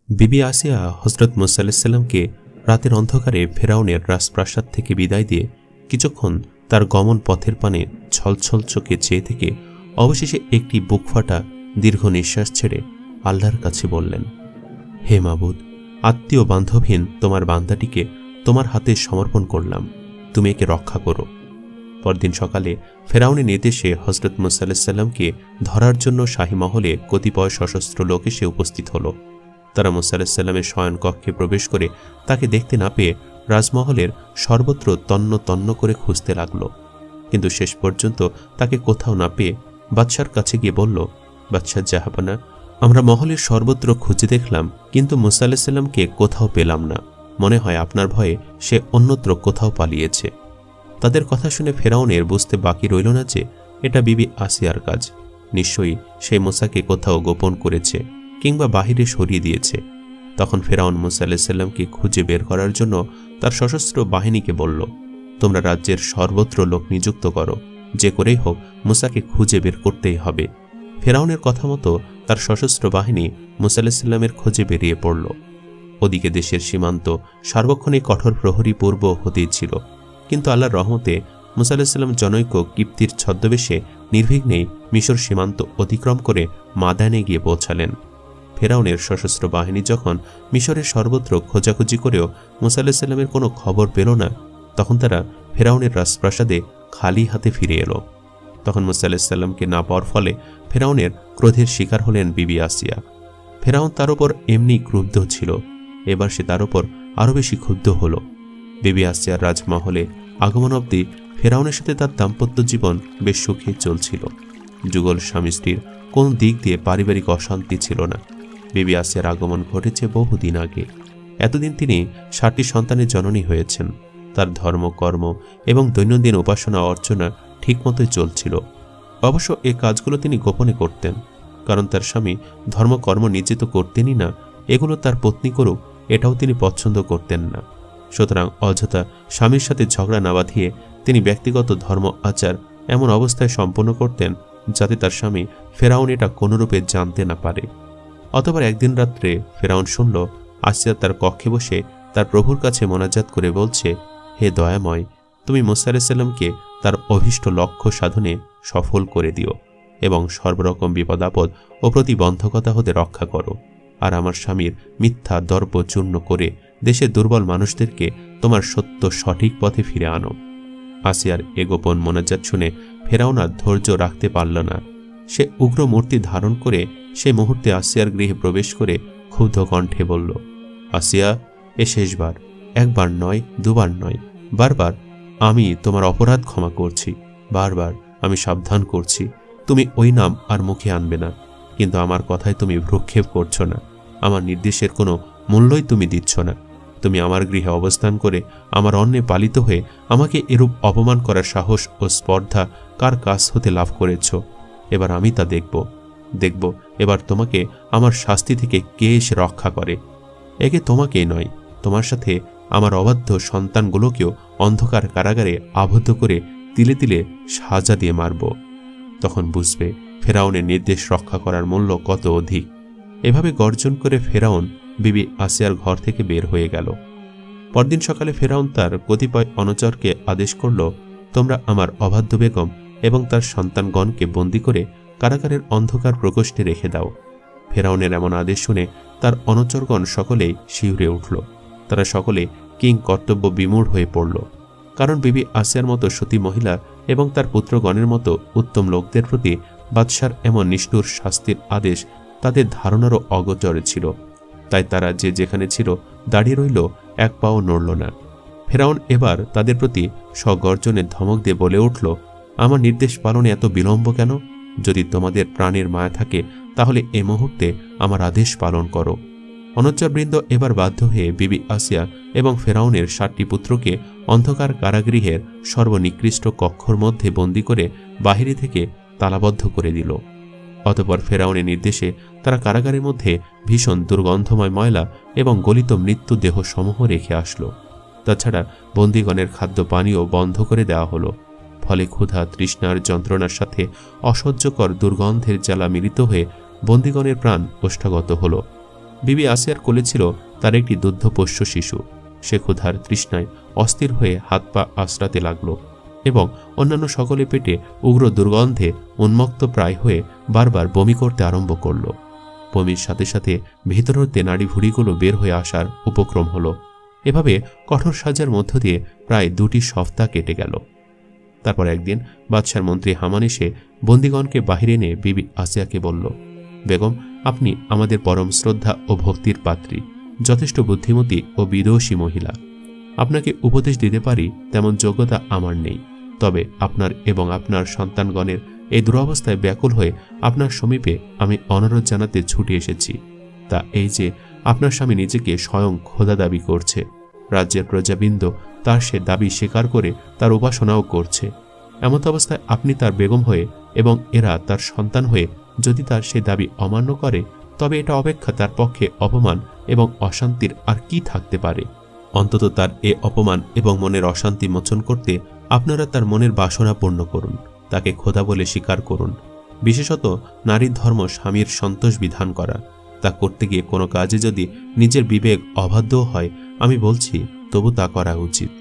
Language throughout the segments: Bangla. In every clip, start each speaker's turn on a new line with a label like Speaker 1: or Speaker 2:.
Speaker 1: বিবি আসিয়া হযরত মূসা আলাইহিস সালামকে রাতের অন্ধকারে ফেরাউনের রাজপ্রাসাদ থেকে বিদায় দিয়ে কিছুক্ষণ তার গমন পথের পানে ছলছল চোখে চেয়ে থেকে অবশেষে একটি বুকফাটা দীর্ঘ নিঃশ্বাস ছেড়ে আল্লাহর কাছে বললেন, হে মাবুদ, আত্মীয় বান্ধবহীন তোমার বান্দাটিকে তোমার হাতে সমর্পণ করলাম, তুমি একে রক্ষা করো। পরদিন সকালে ফেরাউনের নির্দেশে হযরত মূসা আলাইহিস সালামকে ধরার জন্য শাহী মহলে কতিপয় সশস্ত্র লোক এসে উপস্থিত হল। তারা মূসা আলাইহিস সালামের শয়ন কক্ষে প্রবেশ করে তাকে দেখতে না পেয়ে রাজমহলের সর্বত্র তন্ন তন্ন করে খুঁজতে লাগল, কিন্তু শেষ পর্যন্ত তাকে কোথাও না পেয়ে বাদশার কাছে গিয়ে বলল, বাদশাহ জাহাপানা, আমরা মহলের সর্বত্র খুঁজে দেখলাম, কিন্তু মূসা আলাইহিস সালামকে কোথাও পেলাম না। মনে হয় আপনার ভয়ে সে অন্যত্র কোথাও পালিয়েছে। তাদের কথা শুনে ফেরাউনের বুঝতে বাকি রইল না যে এটা বিবি আসিয়ার কাজ। নিশ্চয়ই সে মূসাকে কোথাও গোপন করেছে কিংবা বাহিরে সরিয়ে দিয়েছে। তখন ফেরাউন মূসা আলাইহিস সালামকে খুঁজে বের করার জন্য তার সশস্ত্র বাহিনীকে বলল, তোমরা রাজ্যের সর্বত্র লোক নিযুক্ত করো, যে করেই হোক মূসাকে খুঁজে বের করতেই হবে। ফেরাউনের কথা মতো তার সশস্ত্র বাহিনী মূসা আলাইহিস সালামের খোঁজে বেরিয়ে পড়ল। ওদিকে দেশের সীমান্ত সার্বক্ষণিক কঠোর প্রহরী পূর্ব হতেই ছিল, কিন্তু আল্লাহর রহমতে মূসা আলাইহিস সালাম জনৈক কিপ্তির ছদ্মবেশে নির্বিঘ্নেই মিশর সীমান্ত অতিক্রম করে মাদানে গিয়ে পৌঁছালেন। ফেরাউনের সশস্ত্র বাহিনী যখন মিশরের সর্বত্র খোঁজাখুঁজি করেও মূসা আলাইহিস সালামের কোনো খবর পেল না, তখন তারা ফেরাউনের রাজপ্রাসাদে খালি হাতে ফিরে এলো। তখন মূসা আলাইহিস সালামকে না পাওয়ার ফলে ফেরাউনের ক্রোধের শিকার হলেন বিবি আসিয়া। ফেরাউন তার উপর এমনি ক্রুদ্ধ ছিল, এবার সে তার উপর আরও বেশি ক্ষুব্ধ হল। বিবি আসিয়ার রাজমহলে আগমন অবধি ফেরাউনের সাথে তার দাম্পত্য জীবন বেশ সুখে চলছিল। যুগল স্বামী স্ত্রীর কোন দিক দিয়ে পারিবারিক অশান্তি ছিল না। বিবি আসিয়ার আগমন ঘটেছে বহুদিন আগে। এতদিন তিনি 7টি সন্তানের জননী হয়েছেন। তার ধর্ম, কর্ম এবং দৈনন্দিন উপাসনা অর্চনা ঠিকমতোই চলছিল। অবশ্য এ কাজগুলো তিনি গোপনে করতেন, কারণ তার স্বামী ধর্মকর্ম নিজে তো করতেনই না, এগুলো তার পত্নী করুক এটাও তিনি পছন্দ করতেন না। সুতরাং অযথা স্বামীর সাথে ঝগড়া না বাঁধিয়ে তিনি ব্যক্তিগত ধর্ম আচার এমন অবস্থায় সম্পন্ন করতেন যাতে তার স্বামী ফেরাউন এটা কোনোরূপে জানতে না পারে। অতঃপর একদিন রাত্রে ফেরাউন শুনল আসিয়া তার কক্ষে বসে তার প্রভুর কাছে মোনাজাত করে বলছে, হে দয়াময়, তুমি মূসা আলাইহিস সালামকে তার অভীষ্ট লক্ষ্য সাধনে সফল করে দিও এবং সর্বরকম বিপদ আপদ ও প্রতিবন্ধকতা হতে রক্ষা করো, আর আমার স্বামীর মিথ্যা দর্প চূর্ণ করে দেশের দুর্বল মানুষদেরকে তোমার সত্য সঠিক পথে ফিরে আনো। আসিয়ার এ গোপন মোনাজাত শুনে ফেরাউন আর ধৈর্য রাখতে পারল না। সে উগ্র মূর্তি ধারণ করে সে মুহূর্তে আসিয়ার গৃহে প্রবেশ করে ক্ষুব্ধ কণ্ঠে বলল, আসিয়া, এ শেষবার, একবার নয়, দুবার নয়, বারবার আমি তোমার অপরাধ ক্ষমা করছি। বারবার আমি সাবধান করছি, তুমি ওই নাম আর মুখে আনবে না, কিন্তু আমার কথায় তুমি ভ্রুক্ষেপ করছো না। আমার নির্দেশের কোনো মূল্যই তুমি দিচ্ছ না। তুমি আমার গৃহে অবস্থান করে আমার অন্নে পালিত হয়ে আমাকে এরূপ অপমান করার সাহস ও স্পর্ধা কার কাছ হতে লাভ করেছ? এবার আমি তা দেখব এবার তোমাকে আমার শাস্তি থেকে কে এসে রক্ষা করে। একে তোমাকেই নয়, তোমার সাথে আমার অবাধ্য সন্তানগুলোকেও অন্ধকার কারাগারে আবদ্ধ করে তিলে তিলে সাজা দিয়ে মারব। তখন বুঝবে ফেরাউনের নির্দেশ রক্ষা করার মূল্য কত অধিক। এভাবে গর্জন করে ফেরাউন বিবি আসিয়ার ঘর থেকে বের হয়ে গেল। পরদিন সকালে ফেরাউন তার কতিপয় অনুচরকে আদেশ করল, তোমরা আমার অবাধ্য বেগম এবং তার সন্তানগণকে বন্দী করে কারাগারের অন্ধকার প্রকোষ্ঠে রেখে দাও। ফেরাউনের এমন আদেশ শুনে তার অনুচরগণ সকলেই শিউরে উঠল। তারা সকলে কিং কর্তব্য বিমূঢ় হয়ে পড়ল, কারণ বিবি আসিয়ার মতো সতী মহিলা এবং তার পুত্রগণের মতো উত্তম লোকদের প্রতি বাদশার এমন নিষ্ঠুর শাস্তির আদেশ তাদের ধারণারও অগোচরে ছিল। তাই তারা যে যেখানে ছিল দাঁড়িয়ে রইল, এক পাও নড়ল না। ফেরাউন এবার তাদের প্রতি স্বগর্জনের ধমক দিয়ে বলে উঠল, আমার নির্দেশ পালনে এত বিলম্ব কেন? যদি তোমাদের প্রাণের মায়া থাকে তাহলে এ মুহূর্তে আমার আদেশ পালন করো। অনুচরবৃন্দ এবার বাধ্য হয়ে বিবি আসিয়া এবং ফেরাউনের 7টি পুত্রকে অন্ধকার কারাগৃহের সর্বনিকৃষ্ট কক্ষর মধ্যে বন্দী করে বাহিরে থেকে তালাবদ্ধ করে দিল। অতঃপর ফেরাউনের নির্দেশে তারা কারাগারের মধ্যে ভীষণ দুর্গন্ধময় ময়লা এবং গলিত মৃত্যুদেহ সমূহ রেখে আসলো। তাছাড়া বন্দীগণের খাদ্য পানীয় বন্ধ করে দেওয়া হলো। ফলে ক্ষুধা তৃষ্ণার যন্ত্রণার সাথে অসহ্যকর দুর্গন্ধের জ্বালা মিলিত হয়ে বন্দীগণের প্রাণ ওষ্ঠাগত হল। বিবি আসিয়ার কোলে ছিল তার একটি দুগ্ধপোষ্য শিশু। সে ক্ষুধার তৃষ্ণায় অস্থির হয়ে হাত পা আঁচড়াতে লাগল এবং অন্যান্য সকলে পেটে উগ্র দুর্গন্ধে উন্মত্ত প্রায় হয়ে বারবার বমি করতে আরম্ভ করল। বমির সাথে সাথে ভিতর হতে নাড়িভুড়িগুলো বের হয়ে আসার উপক্রম হল। এভাবে কঠোর সাজার মধ্য দিয়ে প্রায় 2 সপ্তাহ কেটে গেল। তারপর একদিন বাদশার মন্ত্রী হামান এসে বন্দিগণকে বাহিরে এনে বিবি আসিয়াকে বলল, বেগম, আপনি আমাদের পরম শ্রদ্ধা ও ভক্তির পাত্রী, যথেষ্ট বুদ্ধিমতী ও বিদুষী মহিলা। আপনাকে উপদেশ দিতে পারি তেমন যোগ্যতা আমার নেই, তবে আপনার এবং আপনার সন্তানগণের এই দুরবস্থায় ব্যাকুল হয়ে আপনার সমীপে আমি অনুরোধ জানাতে ছুটে এসেছি। তা এই যে আপনার স্বামী নিজেকে স্বয়ং খোদা দাবি করছে। রাজ্যের প্রজাবৃন্দ তার সে দাবি স্বীকার করে তার উপাসনাও করছে। এমত অবস্থায় আপনি তার বেগম হয়ে এবং এরা তার সন্তান হয়ে যদি তার সে দাবি অমান্য করে, তবে এটা অপেক্ষা তার পক্ষে অপমান এবং অশান্তির আর কি থাকতে পারে। অন্তত তার এ অপমান এবং মনের অশান্তি মোচন করতে আপনারা তার মনের বাসনা পূর্ণ করুন, তাকে খোদা বলে স্বীকার করুন। বিশেষত নারীর ধর্ম স্বামীর সন্তোষ বিধান করা। তা করতে গিয়ে কোনো কাজে যদি নিজের বিবেক অবাধ্যও হয়, আমি বলছি তবু তা করা উচিত।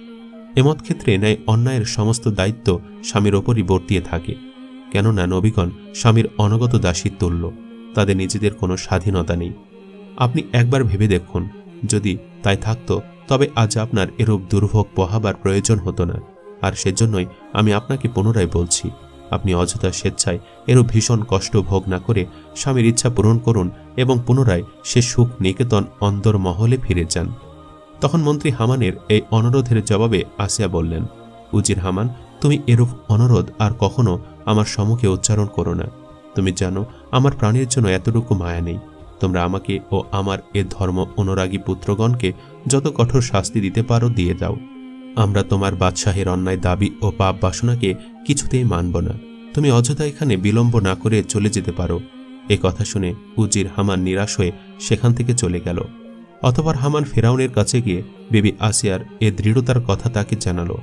Speaker 1: এমত ক্ষেত্রে ন্যায় অন্যায়ের সমস্ত দায়িত্ব স্বামীর ওপরই বর্তিয়ে থাকে। কেননা নবীগণ স্বামীর অনগত দাসীর তুল্য, তাদের নিজেদের কোনো স্বাধীনতা নেই। আপনি একবার ভেবে দেখুন, যদি তাই থাকত তবে আজ আপনার এরূপ দুর্ভোগ পোহাবার প্রয়োজন হতো না। আর সেজন্যই আমি আপনাকে পুনরায় বলছি, আপনি অযথা স্বেচ্ছায় এরূপ ভীষণ কষ্ট ভোগ না করে স্বামীর ইচ্ছা পূরণ করুন এবং পুনরায় সে সুখ নিকেতন অন্দর মহলে ফিরে যান। তখন মন্ত্রী হামানের এই অনুরোধের জবাবে আসিয়া বললেন, উজির হামান, তুমি এরূপ অনুরোধ আর কখনো আমার সম্মুখে উচ্চারণ করো না। তুমি জানো আমার প্রাণের জন্য এতটুকু মায়া নেই। তোমরা আমাকে ও আমার এ ধর্ম অনুরাগী পুত্রগণকে যত কঠোর শাস্তি দিতে পারো দিয়ে দাও। আমরা তোমার বাদশাহের অন্যায় দাবি ও পাপ বাসনাকে কিছুতেই মানব না। তুমি অযথা এখানে বিলম্ব না করে চলে যেতে পারো। এ কথা শুনে উজির হামান নিরাশ হয়ে সেখান থেকে চলে গেল। অতঃপর হামান ফেরাউনের কাছে গিয়ে বিবি আসিয়ার এ দৃঢ়তার কথা তাকে জানালো।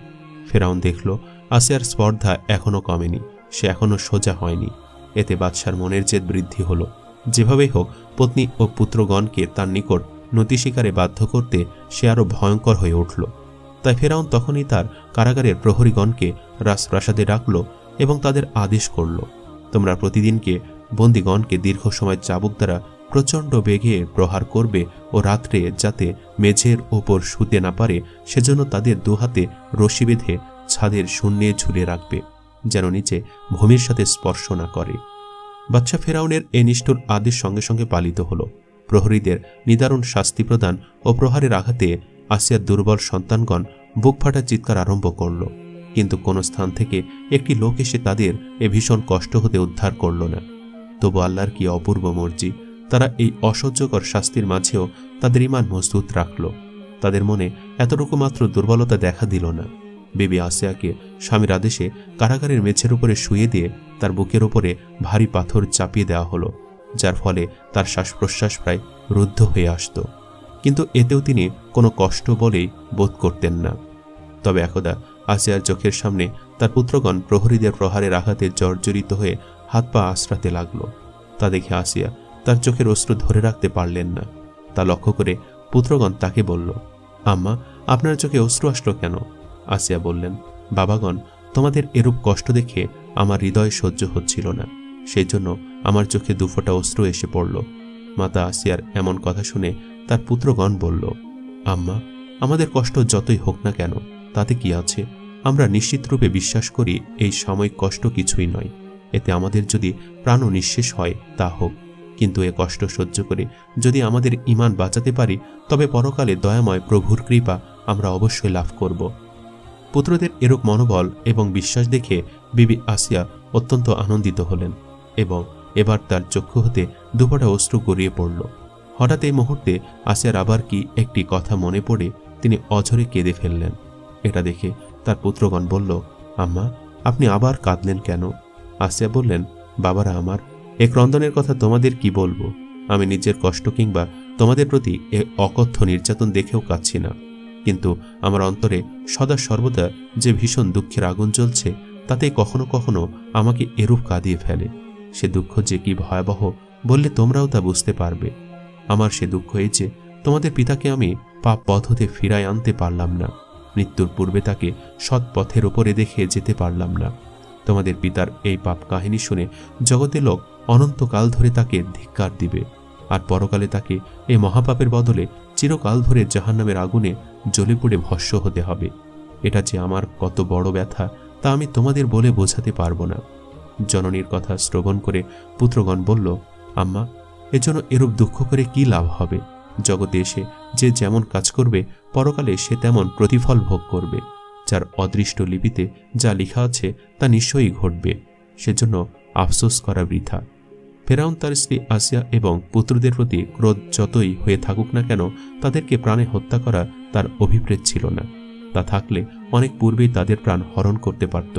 Speaker 1: ফেরাউন দেখল আসিয়ার স্পর্ধা এখনো কমেনি, সে এখনো সোজা হয়নি। এতে বাদশার মনের জেদ বৃদ্ধি হল। যেভাবেই হোক পত্নী ও পুত্রগণকে তার নিকট নতি স্বীকারে বাধ্য করতে সে আরো ভয়ঙ্কর হয়ে উঠল। তাই ফেরাউন তখনই তার কারাগারের প্রহরীগণকে রাজপ্রাসাদে ডাকল এবং তাদের আদেশ করল, তোমরা প্রতিদিনকে বন্দীগণকে দীর্ঘ সময় চাবুক দ্বারা প্রচণ্ড বেগে প্রহার করবে ও রাত্রে যাতে মেঝের ওপর শুতে না পারে সেজন্য তাদের দুহাতে রশি বেঁধে ছাদের শূন্যে ঝুলে রাখবে, যেন নিচে ভূমির সাথে স্পর্শ না করে। বাদশা ফেরাউনের এ নিষ্ঠুর আদেশ সঙ্গে সঙ্গে পালিত হল। প্রহরীদের নিদারুণ শাস্তি প্রদান ও প্রহারের আঘাতে আসিয়ার দুর্বল সন্তানগণ বুক ফাটা চিৎকার আরম্ভ করল, কিন্তু কোন স্থান থেকে একটি লোক এসে তাদের এ ভীষণ কষ্ট হতে উদ্ধার করল না। তবু আল্লাহর কি অপূর্ব মর্জি, তারা এই অসহ্যকর শাস্তির মাঝেও তাদের ঈমান মজবুত রাখল। তাদের মনে এতটুকু মাত্র দুর্বলতা দেখা দিল না। বিবি আসিয়াকে স্বামীর আদেশে কারাগারের মেঝের উপরে শুয়ে দিয়ে তার বুকের উপরে ভারী পাথর চাপিয়ে দেওয়া হলো, যার ফলে তার শ্বাস প্রশ্বাস প্রায় রুদ্ধ হয়ে আসত। কিন্তু এতেও তিনি কোনো কষ্ট বলেই বোধ করতেন না। তবে একদা আসিয়ার চোখের সামনে তার পুত্রগণ প্রহরীদের প্রহারের আঘাতে জর্জরিত হয়ে হাত পা আশ্রাতে লাগল। তা দেখে আসিয়া তার চোখের অশ্রু ধরে রাখতে পারলেন না। তা লক্ষ্য করে পুত্রগণ তাকে বলল, আম্মা, আপনার চোখে অশ্রু আসলো কেন? আসিয়া বললেন, বাবাগণ, তোমাদের এরূপ কষ্ট দেখে আমার হৃদয় সহ্য হচ্ছিল না, সেই জন্য আমার চোখে দুফোঁটা অশ্রু এসে পড়ল। মাতা আসিয়ার এমন কথা শুনে তার পুত্রগণ বলল, আম্মা, আমাদের কষ্ট যতই হোক না কেন তাতে কি আছে? আমরা নিশ্চিতরূপে বিশ্বাস করি এই সাময়িক কষ্ট কিছুই নয়। এতে আমাদের যদি প্রাণ নিঃশেষ হয় তা হোক, কিন্তু এ কষ্ট সহ্য করে যদি আমাদের ঈমান বাঁচাতে পারি তবে পরকালে দয়াময় প্রভুর কৃপা আমরা অবশ্যই লাভ করব। পুত্রদের এরূপ মনোবল এবং বিশ্বাস দেখে বিবি আসিয়া অত্যন্ত আনন্দিত হলেন এবং এবার তার চক্ষু হতে দুফোঁটা অশ্রু গড়িয়ে পড়ল। হঠাৎ এই মুহূর্তে আসিয়ার আবার কি একটি কথা মনে পড়ে তিনি অঝরে কেঁদে ফেললেন। এটা দেখে তার পুত্রগণ বলল, আম্মা, আপনি আবার কাঁদলেন কেন? আসিয়া বললেন, বাবারা আমার, এ ক্রন্দনের কথা তোমাদের কি বলবো? আমি নিজের কষ্ট কিংবা তোমাদের প্রতি এ অকথ্য নির্যাতন দেখেও কাঁদছি না, কিন্তু আমার অন্তরে সদা সর্বদা যে ভীষণ দুঃখের আগুন জ্বলছে তাতে কখনো কখনো আমাকে এরূপ কাঁদিয়ে ফেলে। সে দুঃখ যে কি ভয়াবহ বললে তোমরাও তা বুঝতে পারবে। আমার সে দুঃখ এই যে তোমাদের পিতাকে আমি পাপ পথ হতে ফিরায় আনতে পারলাম না, মৃত্যুর পূর্বে তাকে সৎ পথের ওপরে দেখে যেতে পারলাম না। তোমাদের পিতার এই পাপ কাহিনী শুনে জগতের লোক অনন্তকাল ধরে তাকে ধিক্কার দিবে, আর পরকালে তাকে এই মহাপাপের বদলে চিরকাল ধরে জাহান্নামের আগুনে জ্বলে পুড়ে ভস্ম হতে হবে। এটা যে আমার কত বড় ব্যথা তা আমি তোমাদের বলে বোঝাতে পারবো না। জননীর কথা শ্রবণ করে পুত্রগণ বলল, আম্মা, এজন্য এরূপ দুঃখ করে কি লাভ হবে? জগতে এসে যে যেমন কাজ করবে পরকালে সে তেমন প্রতিফল ভোগ করবে। যার অদৃষ্ট লিপিতে যা লেখা আছে তা নিশ্চয়ই ঘটবে, সেজন্য আফসোস করা বৃথা। ফেরাউন তার স্ত্রী আসিয়া এবং পুত্রদের প্রতি ক্রোধ যতই হয়ে থাকুক না কেন তাদেরকে প্রাণে হত্যা করা তার অভিপ্রেত ছিল না। তা থাকলে অনেক পূর্বেই তাদের প্রাণ হরণ করতে পারত।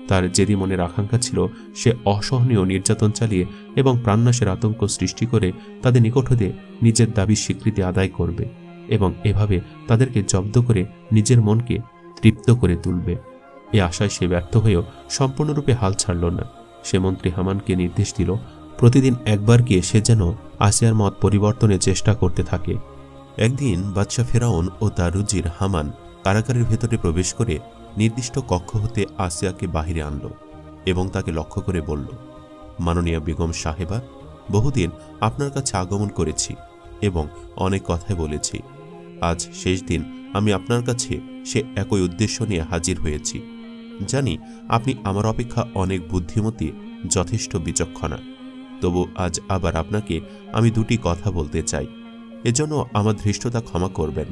Speaker 1: তার যেদি মনের আকাঙ্ক্ষা ছিল সে অসহনীয় নির্যাতন চালিয়ে এবং প্রাণনাশের আতঙ্ক সৃষ্টি করে তাদের নিকট হতে নিজের দাবির স্বীকৃতি আদায় করবে এবং এভাবে তাদেরকে জব্দ করে নিজের মনকে তৃপ্ত করে তুলবে। এ আশায় সে ব্যর্থ হয়েও সম্পূর্ণরূপে হাল ছাড়ল না। সে মন্ত্রী হামানকে নির্দেশ দিল, প্রতিদিন একবার গিয়ে সে যেন আসিয়ার মত পরিবর্তনের চেষ্টা করতে থাকে। একদিন বাদশাহ ফেরাউন ও তার রুজির হামান কারাগারের ভেতরে প্রবেশ করে নির্দিষ্ট কক্ষ হতে আসিয়াকে বাহিরে আনল এবং তাকে লক্ষ্য করে বলল, মাননীয় বেগম সাহেবা, বহুদিন আপনার কাছে আগমন করেছি এবং অনেক কথাই বলেছি। আজ শেষ দিন আমি আপনার কাছে সে একই উদ্দেশ্য নিয়ে হাজির হয়েছি। জানি আপনি আমার অপেক্ষা অনেক বুদ্ধিমতী, যথেষ্ট বিচক্ষণা। তবু আজ আবার আপনাকে আমি দুটি কথা বলতে চাই, এজন্য আমার ধৃষ্টতা ক্ষমা করবেন।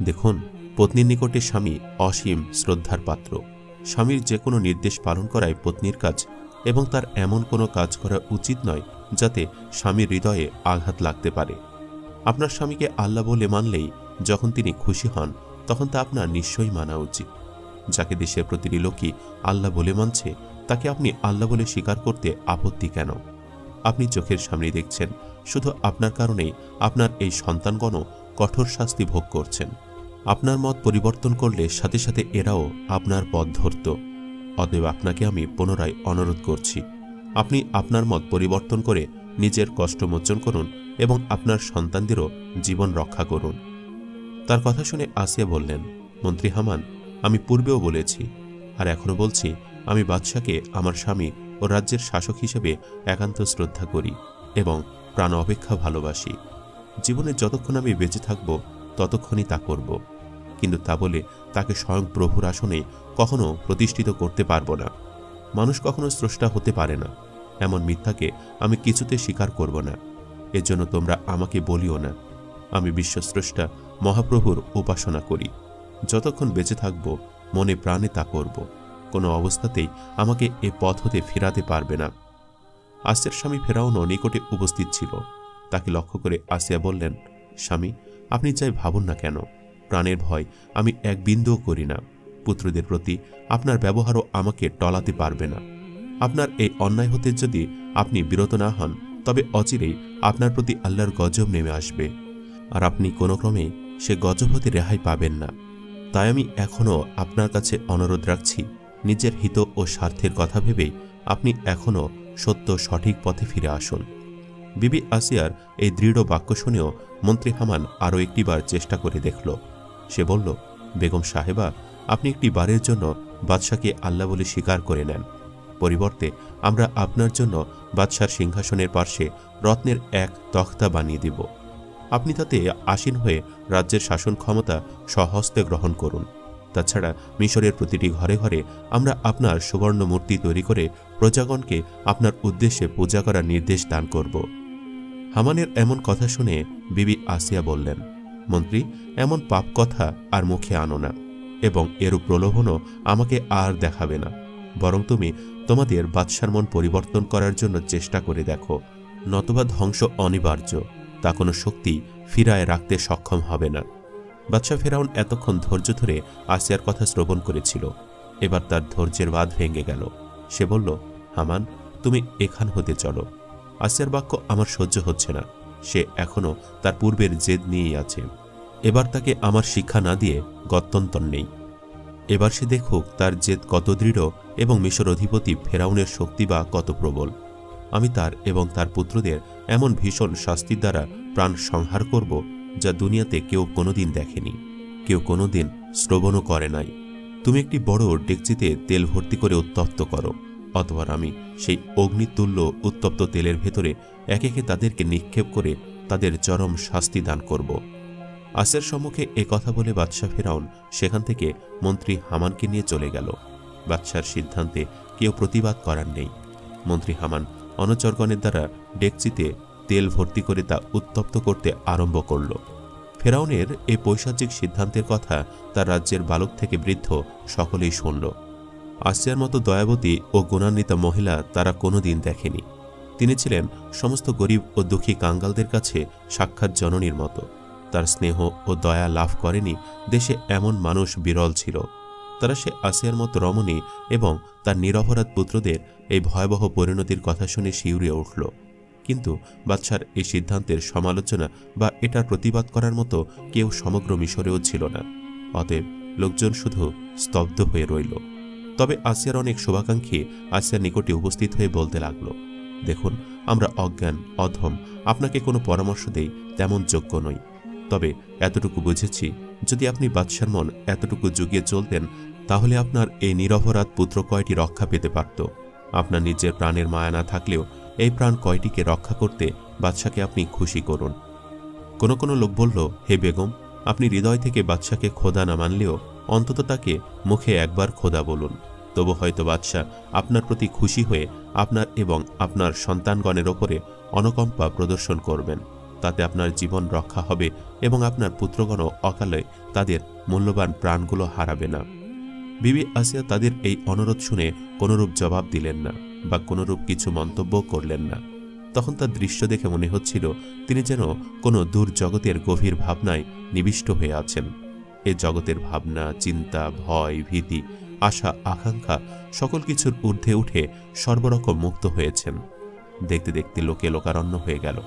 Speaker 1: দেখুন, পত্নীর নিকটে স্বামী অসীম শ্রদ্ধার পাত্র। স্বামীর যে কোনো নির্দেশ পালন করাই পত্নীর কাজ এবং তার এমন কোনো কাজ করা উচিত নয় যাতে স্বামীর হৃদয়ে আঘাত লাগতে পারে। আপনার স্বামীকে আল্লাহ বলে মানলেই যখন তিনি খুশি হন তখন তা আপনার নিশ্চয়ই মানা উচিত। যাকে দেশের প্রতিটি লোকই আল্লাহ বলে মানছে তাকে আপনি আল্লাহ বলে স্বীকার করতে আপত্তি কেন? আপনি চোখের সামনে দেখছেন শুধু আপনার কারণেই আপনার এই সন্তানগণও কঠোর শাস্তি ভোগ করছেন। আপনার মত পরিবর্তন করলে সাথে সাথে এরাও আপনার পথ ধরত। অতএব আপনাকে আমি পুনরায় অনুরোধ করছি, আপনি আপনার মত পরিবর্তন করে নিজের কষ্ট মোচন করুন এবং আপনার সন্তানদেরও জীবন রক্ষা করুন। তার কথা শুনে আসিয়া বললেন, মন্ত্রী হামান, আমি পূর্বেও বলেছি আর এখনো বলছি, আমি বাদশাকে আমার স্বামী ও রাজ্যের শাসক হিসেবে একান্ত শ্রদ্ধা করি এবং প্রাণ অপেক্ষা ভালোবাসি। জীবনে যতক্ষণ আমি বেঁচে থাকব ততক্ষণই তা করব, কিন্তু তা বলে তাকে স্বয়ং প্রভুর আসনে কখনো প্রতিষ্ঠিত করতে পারব না। মানুষ কখনো স্রষ্টা হতে পারে না, এমন মিথ্যাকে আমি কিছুতে স্বীকার করব না। এর জন্য তোমরা আমাকে বলিও না। আমি বিশ্বস্রষ্টা মহাপ্রভুর উপাসনা করি। যতক্ষণ বেঁচে থাকব মনে প্রাণে তা করব। কোনো অবস্থাতেই আমাকে এ পথ হতে ফেরাতে পারবে না। আসিয়ার স্বামী ফেরাউনও নিকটে উপস্থিত ছিল। তাকে লক্ষ্য করে আসিয়া বললেন, স্বামী, আপনি চাই ভাবুন না কেন, প্রাণের ভয় আমি এক বিন্দুও করি না। পুত্রদের প্রতি আপনার ব্যবহারও আমাকে টলাতে পারবে না। আপনার এই অন্যায় হতে যদি আপনি বিরত না হন তবে অচিরেই আপনার প্রতি আল্লাহর গজব নেমে আসবে, আর আপনি কোনো ক্রমে সে গজব হতে রেহাই পাবেন না। তাই আমি এখনও আপনার কাছে অনুরোধ রাখছি, নিজের হিত ও স্বার্থের কথা ভেবেই আপনি এখনও সত্য সঠিক পথে ফিরে আসুন। বিবি আসিয়ার এই দৃঢ় বাক্য শুনেও মন্ত্রী হামান আরও একটিবার চেষ্টা করে দেখল। সে বলল, বেগম সাহেবা, আপনি একটি বারের জন্য বাদশাকে আল্লাহ বলে স্বীকার করে নেন। পরিবর্তে আমরা আপনার জন্য বাদশার সিংহাসনের পার্শ্বে রত্নের এক তখতা বানিয়ে দিব। আপনি তাতে আসীন হয়ে রাজ্যের শাসন ক্ষমতা স্বহস্তে গ্রহণ করুন। তাছাড়া মিশরের প্রতিটি ঘরে ঘরে আমরা আপনার সুবর্ণ মূর্তি তৈরি করে প্রজাগণকে আপনার উদ্দেশ্যে পূজা করার নির্দেশ দান করব। হামানের এমন কথা শুনে বিবি আসিয়া বললেন, মন্ত্রী, এমন পাপ কথা আর মুখে আনো না এবং এরূপ প্রলোভনও আমাকে আর দেখাবে না। বরং তুমি তোমাদের বাদশার মন পরিবর্তন করার জন্য চেষ্টা করে দেখো, নতুবা ধ্বংস অনিবার্য, তা কোনো শক্তি ফিরায় রাখতে সক্ষম হবে না। বাদশাহ ফেরাউন এতক্ষণ ধৈর্য ধরে আসিয়ার কথা শ্রবণ করেছিল। এবার তার ধৈর্যের বাঁধ ভেঙে গেল। সে বলল, হামান, তুমি এখান হতে চলো। আসিয়ার বাক্য আমার সহ্য হচ্ছে না। সে এখনও তার পূর্বের জেদ নিয়েই আছে। এবার তাকে আমার শিক্ষা না দিয়ে গত্যন্তর নেই। এবার সে দেখুক তার জেদ কত দৃঢ় এবং মিশর অধিপতি ফেরাউনের শক্তি বা কত প্রবল। আমি তার এবং তার পুত্রদের এমন ভীষণ শাস্তির দ্বারা প্রাণ সংহার করব যা দুনিয়াতে কেউ কোনোদিন দেখেনি, কেউ কোনোদিন শ্রবণও করে নাই। তুমি একটি বড় ডেকচিতে তেল ভর্তি করে উত্তপ্ত করো, অতঃপর আমি সেই অগ্নিতুল্য উত্তপ্ত তেলের ভেতরে একে একে তাদেরকে নিক্ষেপ করে তাদের চরম শাস্তি দান করব। আসিয়ার সম্মুখে এ কথা বলে বাদশাহ ফিরআউন সেখান থেকে মন্ত্রী হামানকে নিয়ে চলে গেল। বাদশার সিদ্ধান্তে কেউ প্রতিবাদ করার নেই। মন্ত্রী হামান অনুচরগণের দ্বারা ডেকচিতে তেল ভর্তি করে তা উত্তপ্ত করতে আরম্ভ করল। ফেরাউনের এই পৈশাচিক সিদ্ধান্তের কথা তার রাজ্যের বালক থেকে বৃদ্ধ সকলেই শুনল। আসিয়ার মতো দয়াবতী ও গুণান্বিতা মহিলা তারা কোনোদিন দেখেনি। তিনি ছিলেন সমস্ত গরিব ও দুঃখী কাঙ্গালদের কাছে সাক্ষাৎ জননীর মতো। তার স্নেহ ও দয়া লাভ করেনি দেশে এমন মানুষ বিরল ছিল। তারা সে আসিয়ার মতো রমণী এবং তার নিরপরাধ পুত্রদের এই ভয়াবহ পরিণতির কথা শুনে শিউরে উঠল। কিন্তু বাদশার এই সিদ্ধান্তের সমালোচনা বা এটার প্রতিবাদ করার মতো কেউ সমগ্র মিশরেও ছিল না। অতএব লোকজন শুধু স্তব্ধ হয়ে রইল। তবে আসিয়ার অনেক শুভাকাঙ্ক্ষী আসিয়ার নিকটে উপস্থিত হয়ে বলতে লাগল, দেখুন, আমরা অজ্ঞান, অধম, আপনাকে কোনো পরামর্শ দেই তেমন যোগ্য নই। তবে এতটুকু বুঝেছি, যদি আপনি বাদশার মন এতটুকু জুগিয়ে চলতেন তাহলে আপনার এই নিরপরাধ পুত্র কয়টি রক্ষা পেতে পারত। আপনার নিজের প্রাণের মায়া না থাকলেও এই প্রাণ কয়টিকে রক্ষা করতে বাদশাকে আপনি খুশি করুন। কোনো কোনো লোক বলল, হে বেগম, আপনি হৃদয় থেকে বাদশাকে খোদা না মানলেও অন্তত তাকে মুখে একবার খোদা বলুন। তবু হয়তো বাদশাহ আপনার প্রতি খুশি হয়ে আপনার এবং আপনার সন্তানগণের ওপরে অনুকম্পা প্রদর্শন করবেন। তাতে আপনার জীবন রক্ষা হবে এবং আপনার পুত্রগণও অকালে তাদের মূল্যবান প্রাণগুলো হারাবে না। বিবি আসিয়া তাদের এই অনুরোধ শুনে কোনরূপ জবাব দিলেন না বা কোনরূপ কিছু মন্তব্য করলেন না। তখন তার দৃশ্য দেখে মনে হচ্ছিল তিনি যেন কোনো দূর জগতের গভীর ভাবনায় নিবিষ্ট হয়ে আছেন। এ জগতের ভাবনা, চিন্তা, ভয়, ভীতি, আশা, আকাঙ্ক্ষা সকল কিছুর ঊর্ধ্বে উঠে সর্বরকম মুক্ত হয়েছেন। দেখতে দেখতে লোকে লোকারণ্য হয়ে গেল।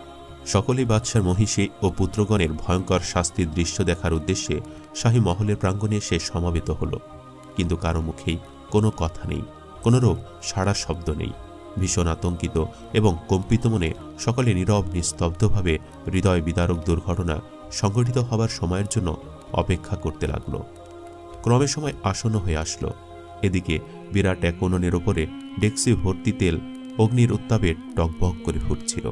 Speaker 1: সকলেই বাদশার মহিষী ও পুত্রগণের ভয়ঙ্কর শাস্তির দৃশ্য দেখার উদ্দেশ্যে শাহী মহলের প্রাঙ্গণে সে সমবেত হল। কিন্তু কারো মুখেই কোনো কথা নেই, কোনোরূপ সাড়া শব্দ নেই। ভীষণ আতঙ্কিত এবং কম্পিত মনে সকলে নীরব নিস্তব্ধভাবে হৃদয় বিদারক দুর্ঘটনা সংঘটিত হবার সময়ের জন্য অপেক্ষা করতে লাগল। ক্রমে সময় আসন্ন হয়ে আসলো। এদিকে বিরাট এক উনুনের ওপরে ডেকচি ভর্তি তেল অগ্নির উত্তাপে টকবক করে ফুটছিল।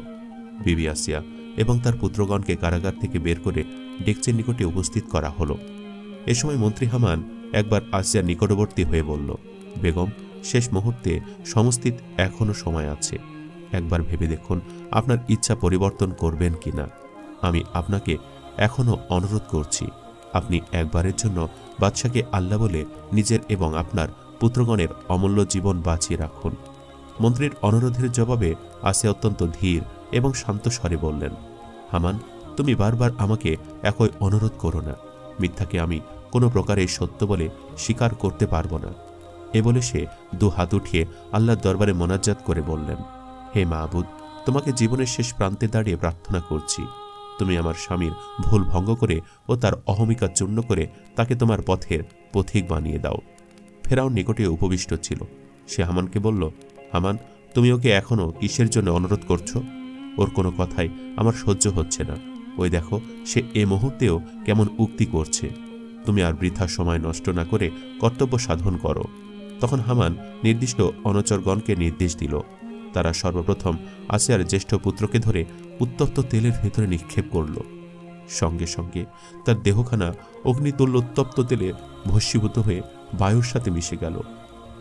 Speaker 1: বিবি আসিয়া এবং তার পুত্রগণকে কারাগার থেকে বের করে ডেকচির নিকটে উপস্থিত করা হলো। এ সময় মন্ত্রী হামান একবার আসিয়ার নিকটবর্তী হয়ে বলল, বেগম, শেষ মুহূর্তে সমস্তিত এখনো সময় আছে। একবার ভেবে দেখুন আপনার ইচ্ছা পরিবর্তন করবেন কিনা। আমি আপনাকে এখনো অনুরোধ করছি, আপনি একবারের জন্য বাদশাকে আল্লাহ বলে নিজের এবং আপনার পুত্রগণের অমূল্য জীবন বাঁচিয়ে রাখুন। মন্ত্রীর অনুরোধের জবাবে আসিয়া অত্যন্ত ধীর এবং শান্ত স্বরে বললেন, হামান, তুমি বারবার আমাকে একই অনুরোধ করো না। মিথ্যাকে আমি কোনো প্রকারে সত্য বলে স্বীকার করতে পারব না। এ বলে সে দু হাত উঠিয়ে আল্লাহর দরবারে মোনাজ্জাত করে বললেন, হে মাহবুদ, তোমাকে জীবনের শেষ প্রান্তে দাঁড়িয়ে প্রার্থনা করছি, তুমি আমার স্বামীর ভুল ভঙ্গ করে ও তার অহমিকা চূর্ণ করে তাকে তোমার পথের পথিক বানিয়ে দাও। ফেরাউন নিকটে উপবিষ্ট ছিল। সে হামানকে বলল, হামান, তুমি ওকে এখনো কিসের জন্য অনুরোধ করছো? ওর কোনো কথাই আমার সহ্য হচ্ছে না। ওই দেখো, সে এ মুহূর্তেও কেমন উক্তি করছে। তুমি আর বৃথা সময় নষ্ট না করে কর্তব্য সাধন করো। তখন হামান নির্দিষ্ট অনুচরগণকে নির্দেশ দিল। তারা সর্বপ্রথম আসিয়ার জ্যেষ্ঠ পুত্রকে ধরে উত্তপ্ত তেলের ভেতরে নিক্ষেপ করল। সঙ্গে সঙ্গে তার দেহখানা অগ্নিতুল্য উত্তপ্ত তেলে ভস্মীভূত হয়ে বায়ুর সাথে মিশে গেল।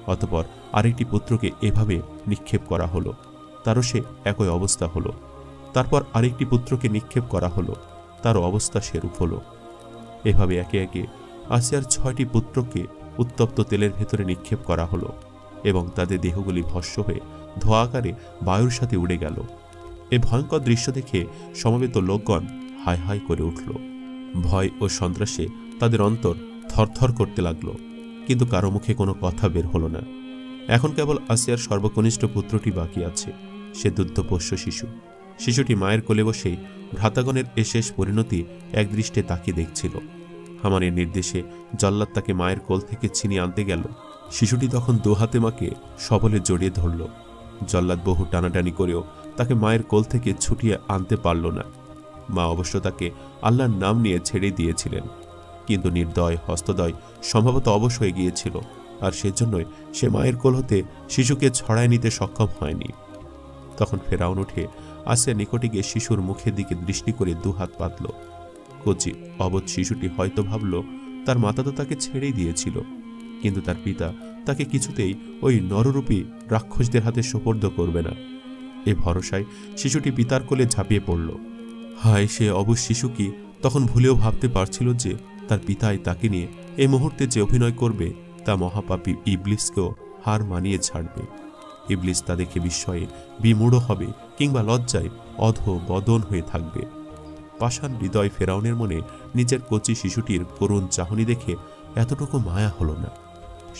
Speaker 1: অতঃপর আরেকটি পুত্রকে এভাবে নিক্ষেপ করা হলো, তারও সে একই অবস্থা হলো। তারপর আরেকটি পুত্রকে নিক্ষেপ করা হলো, তারও অবস্থা সেরূপ হলো। এভাবে একে একে আসিয়ার 6টি পুত্রকে উত্তপ্ত তেলের ভেতরে নিক্ষেপ করা হলো এবং তাদের দেহগুলি ভস্ম হয়ে ধোঁয়া আকারে বায়ুর সাথে উড়ে গেল। এ ভয়ঙ্কর দৃশ্য দেখে সমবেত লোকগণ হায় হায় করে উঠল। ভয় ও সন্ত্রাসে তাদের অন্তর থরথর করতে লাগলো, কিন্তু কারো মুখে কোনো কথা বের হলো না। এখন কেবল আসিয়ার সর্বকনিষ্ঠ পুত্রটি বাকি আছে। সে দুগ্ধপোষ্য শিশু। শিশুটি মায়ের কোলে বসেই ভ্রাতাগণের এ শেষ পরিণতি একদৃষ্টে তাকিয়ে দেখছিল। হামানের নির্দেশে জল্লাদ তাকে মায়ের কোল থেকে ছিনিয়ে আনতে গেল। শিশুটি তখন দু হাতে মাকে সবলে জড়িয়ে ধরল। জল্লাদ বহু টানাটানি করেও তাকে মায়ের কোল থেকে ছুটিয়ে আনতে পারল না। মা অবশ্য তাকে আল্লাহর নাম নিয়ে ছেড়ে দিয়েছিলেন, কিন্তু নির্দয় হস্তদয় সম্ভবত অবশ হয়ে গিয়েছিল, আর সেজন্যই সে মায়ের কোল হতে শিশুকে ছড়ায় নিতে সক্ষম হয়নি। তখন ফেরাউন উঠে আসিয়ার নিকটে গিয়ে শিশুর মুখের দিকে দৃষ্টি করে দুহাত পাতল। কচি অবধ শিশুটি হয়তো ভাবল তার মাতা তো তাকে ছেড়েই দিয়েছিল, কিন্তু তার পিতা তাকে কিছুতেই ওই নররূপী রাক্ষসদের হাতে সোপর্দ করবে না। এ ভরসায় শিশুটি পিতার কোলে ঝাঁপিয়ে পড়ল। হায়, সে অবশ শিশু কি তখন ভুলেও ভাবতে পারছিল যে তার পিতাই তাকে নিয়ে এই মুহূর্তে যে অভিনয় করবে তা মহাপাপী ইবলিসকেও হার মানিয়ে ছাড়বে। ইবলিস তা দেখে বিস্ময়ে বিমূঢ় হবে কিংবা লজ্জায় অধঃবদন হয়ে থাকবে। পাষাণ হৃদয় ফেরাউনের মনে নিজের কচি শিশুটির করুণ চাহনি দেখে এতটুকু মায়া হল না।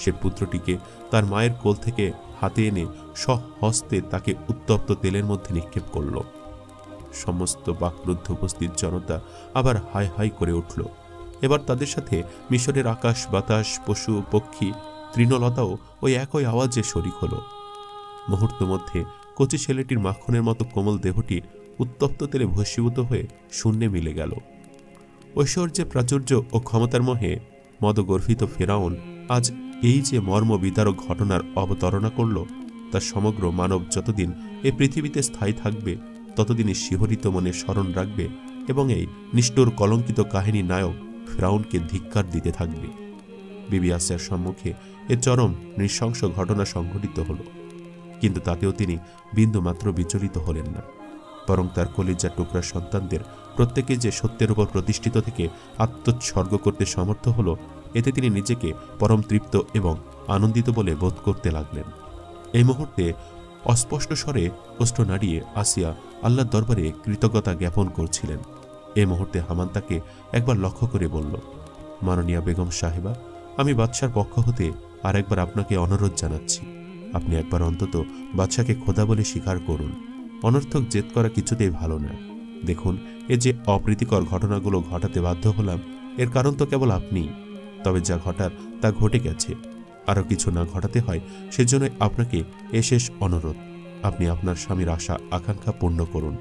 Speaker 1: সে পুত্রটিকে তার মায়ের কোল থেকে হাতে এনে সহস্তে তাকে উত্তপ্ত তেলের মধ্যে নিক্ষেপ করল। সমস্ত বাকরুদ্ধ উপস্থিত জনতা আবার হাই হাই করে উঠল। এবার তাদের সাথে মিশরের আকাশ বাতাস পশু পক্ষী তৃণলতাও ওই একই আওয়াজে শরিক হল। মুহূর্ত মধ্যে কচি ছেলেটির মাখনের মতো কোমল দেহটি উত্তপ্ত তেলে ভস্মীভূত হয়ে শূন্যে মিলে গেল। ঐশ্বর্যে প্রাচুর্য ও ক্ষমতার মোহে মদগর্ভিত ফেরাউন আজ এই যে মর্ম বিদারক ঘটনার অবতারণা করল, তা সমগ্র মানব যতদিন এ পৃথিবীতে স্থায়ী থাকবে ততদিনই শিহরিত মনে স্মরণ রাখবে এবং এই নিষ্ঠুর কলঙ্কিত কাহিনী নায়ক ফেরাউনকে ধিক্কার দিতে থাকবে। বিবি আসিয়ার সম্মুখে এ চরম নৃশংস ঘটনা সংঘটিত হল, কিন্তু তাতেও তিনি বিন্দুমাত্র বিচলিত হলেন না, বরং তার কলিজার টুকরা সন্তানদের প্রত্যেকে যে সত্যের উপর প্রতিষ্ঠিত থেকে আত্মোৎসর্গ করতে সমর্থ হল, এতে তিনি নিজেকে পরম তৃপ্ত এবং আনন্দিত বলে বোধ করতে লাগলেন। এই মুহূর্তে অস্পষ্ট স্বরে ওষ্ঠ নাড়িয়ে আসিয়া আল্লাহর দরবারে কৃতজ্ঞতা জ্ঞাপন করছিলেন। এই মুহূর্তে হামান তাকে একবার লক্ষ্য করে বলল, মাননীয়া বেগম সাহেবা, আমি বাদশার পক্ষ হতে আরেকবার আপনাকে অনুরোধ জানাচ্ছি, আপনি একবার অন্তত বাদশাকে খোদা বলে স্বীকার করুন। অনর্থক জেদ করা কিছুতেই ভালো না। দেখুন, এ যে অপ্রীতিকর ঘটনাগুলো ঘটাতে বাধ্য হলাম, এর কারণ তো কেবল আপনি। তবে যা ঘটার তা ঘটে গেছে, আরও কিছু না ঘটাতে হয় সেজন্য আপনাকে এ শেষ অনুরোধ, আপনি আপনার স্বামীর আশা আকাঙ্ক্ষা পূর্ণ করুন।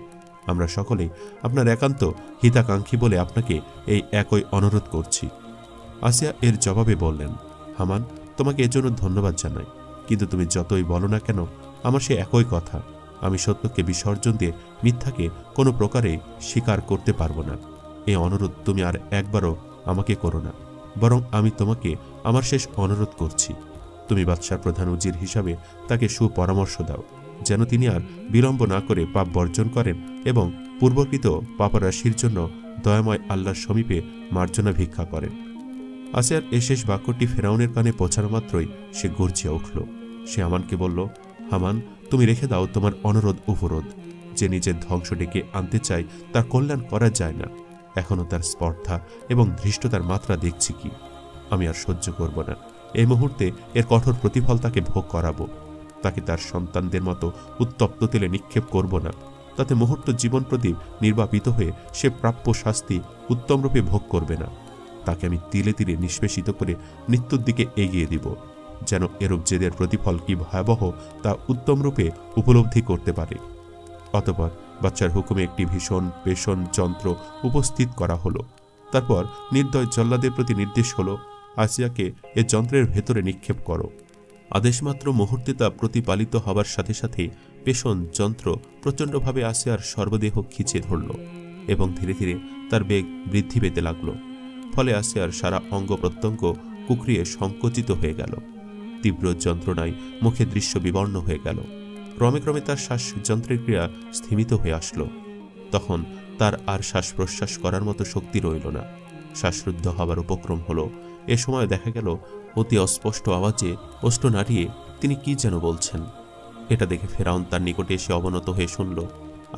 Speaker 1: আমরা সকলেই আপনার একান্ত হিতাকাঙ্ক্ষী বলে আপনাকে এই একই অনুরোধ করছি। আসিয়া এর জবাবে বললেন, হামান, তোমাকে এর জন্য ধন্যবাদ জানাই, কিন্তু তুমি যতই বলো না কেন আমার সে একই কথা, আমি সত্যকে বিসর্জন দিয়ে মিথ্যাকে কোনো প্রকারে স্বীকার করতে পারবো না। এই অনুরোধ তুমি আর একবারও আমাকে করো না, বরং আমি তোমাকে আমার শেষ অনুরোধ করছি, তুমি বাদশার প্রধান উজির হিসাবে তাকে সুপরামর্শ দাও, যেন তিনি আর বিলম্ব না করে পাপ বর্জন করেন এবং পূর্বকৃত পাপরাশির জন্য দয়াময় আল্লাহর সমীপে মার্জনা ভিক্ষা করেন। আসিয়ার এ শেষ বাক্যটি ফেরাউনের কানে পৌঁছানো মাত্রই সে গর্জিয়া উঠল। সে হামানকে বলল, হামান, তুমি রেখে দাও তোমার অনুরোধ উপরোধ। যে নিজের ধ্বংস ডেকে আনতে চায় তার কল্যাণ করা যায় না। এখনও তার স্পর্ধা এবং ধৃষ্টতার মাত্রা দেখছি কি, আমি আর সহ্য করব না। এই মুহূর্তে এর কঠোর প্রতিফল তাকে ভোগ করাবো। তাকে তার সন্তানদের মতো উত্তপ্ত তেলে নিক্ষেপ করব না, তাতে মুহূর্ত জীবন প্রদীপ নির্বাপিত হয়ে সে প্রাপ্য শাস্তি উত্তমরূপে ভোগ করবে না। তাকে আমি তিলে তিলে নিষ্পেষিত করে মৃত্যুর দিকে এগিয়ে দিব, যেন এরূপ জেদের প্রতিফল কি ভয়াবহ তা উত্তমরূপে উপলব্ধি করতে পারে। অতঃপর বাচ্চার হুকুমে একটি ভীষণ পেষণ যন্ত্র উপস্থিত করা হলো। তারপর নির্দয় জল্লাদের প্রতি নির্দেশ হলো, আসিয়াকে এ যন্ত্রের ভেতরে নিক্ষেপ করো। আদেশমাত্র মুহূর্তে তা প্রতিপালিত হবার সাথে সাথে পেষণ যন্ত্র প্রচণ্ডভাবে আসিয়ার সর্বদেহ খিচে ধরল এবং ধীরে ধীরে তার বেগ বৃদ্ধি পেতে লাগল। ফলে আসিয়ার সারা অঙ্গ প্রত্যঙ্গ কুকরিয়ে সংকুচিত হয়ে গেল। তীব্র যন্ত্রণায় মুখে দৃশ্য বিবর্ণ হয়ে গেল। ক্রমে ক্রমে তার শ্বাসযন্ত্রের ক্রিয়া স্থিমিত হয়ে আসলো। তখন তার আর শ্বাস প্রশ্বাস করার মতো শক্তি রইল না। শ্বাসরুদ্ধ হবার উপক্রম হলো। এ সময় দেখা গেল অতি অস্পষ্ট আওয়াজে ওষ্ঠ নাড়িয়ে তিনি কি যেন বলছেন। এটা দেখে ফেরাউন তার নিকটে এসে অবনত হয়ে শুনল,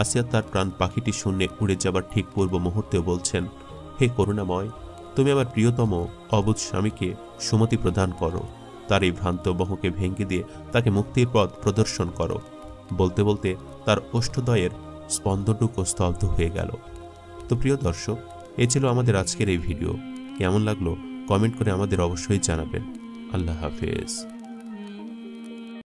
Speaker 1: আসিয়া তার প্রাণ পাখিটি শূন্যে উড়ে যাবার ঠিক পূর্ব মুহূর্তেও বলছেন, হে করুণাময়, তুমি আমার প্রিয়তম অবুধ স্বামীকে সুমতি প্রদান করো, তার এই ভ্রান্ত মোহকে ভেঙে দিয়ে তাকে মুক্তির পথ প্রদর্শন করো। বলতে বলতে তার ওষ্ঠদ্বয়ের স্পন্দনটুকু স্তব্ধ হয়ে গেল। তো প্রিয় দর্শক, এ ছিল আমাদের আজকের এই ভিডিও। কেমন লাগলো কমেন্ট করে আমাদের অবশ্যই জানাবেন। আল্লাহ হাফেজ।